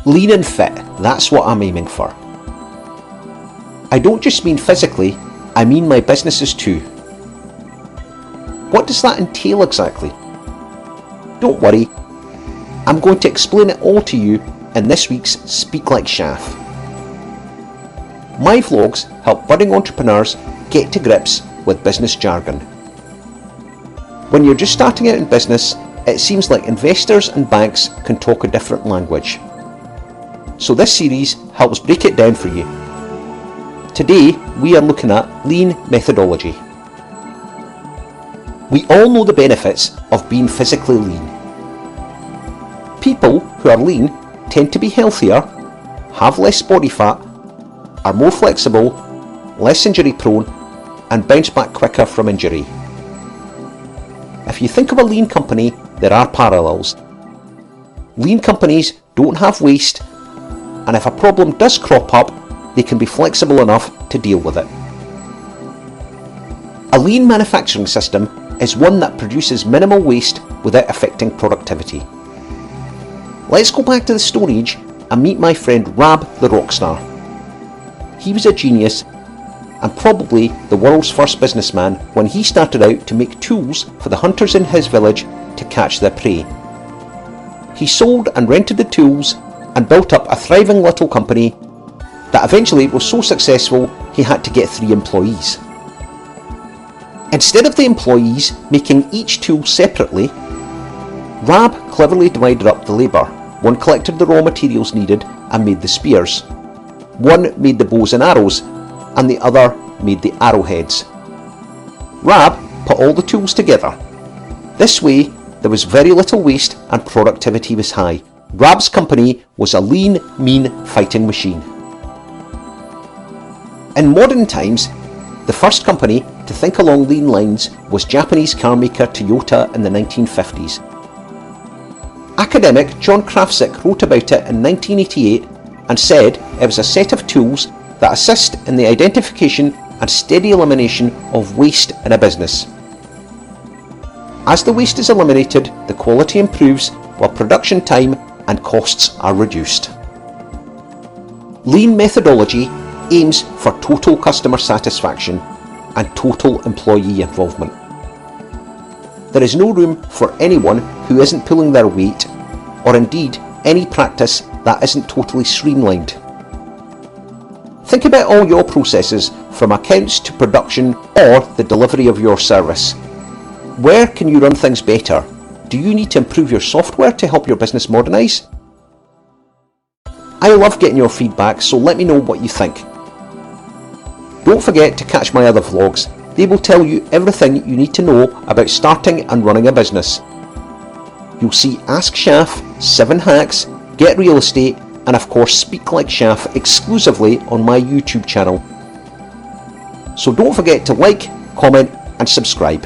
Lean and fit, that's what I'm aiming for. I don't just mean physically, I mean my businesses too. What does that entail exactly? Don't worry, I'm going to explain it all to you in this week's Speak Like Shaf. My vlogs help budding entrepreneurs get to grips with business jargon. When you're just starting out in business, it seems like investors and banks can talk a different language. So this series helps break it down for you. Today we are looking at lean methodology. We all know the benefits of being physically lean. People who are lean tend to be healthier, have less body fat, are more flexible, less injury prone, and bounce back quicker from injury. If you think of a lean company, there are parallels. Lean companies don't have waste, and if a problem does crop up, they can be flexible enough to deal with it. A lean manufacturing system is one that produces minimal waste without affecting productivity. Let's go back to the Stone Age and meet my friend Rab the Rockstar. He was a genius and probably the world's first businessman when he started out to make tools for the hunters in his village to catch their prey. He sold and rented the tools and built up a thriving little company that eventually was so successful he had to get 3 employees. Instead of the employees making each tool separately, Rab cleverly divided up the labour. One collected the raw materials needed and made the spears. One made the bows and arrows, and the other made the arrowheads. Rab put all the tools together. This way there was very little waste and productivity was high. Rab's company was a lean, mean fighting machine. In modern times, the first company to think along lean lines was Japanese car maker Toyota in the 1950s. Academic John Krafcik wrote about it in 1988 and said it was a set of tools that assist in the identification and steady elimination of waste in a business. As the waste is eliminated, the quality improves while production time and costs are reduced. Lean methodology aims for total customer satisfaction and total employee involvement. There is no room for anyone who isn't pulling their weight, or indeed any practice that isn't totally streamlined. Think about all your processes from accounts to production or the delivery of your service. Where can you run things better? Do you need to improve your software to help your business modernise? I love getting your feedback, so let me know what you think. Don't forget to catch my other vlogs. They will tell you everything you need to know about starting and running a business. You'll see Ask Shaf, 7 hacks, Get Real Estate, and of course Speak Like Shaf exclusively on my YouTube channel. So don't forget to like, comment and subscribe.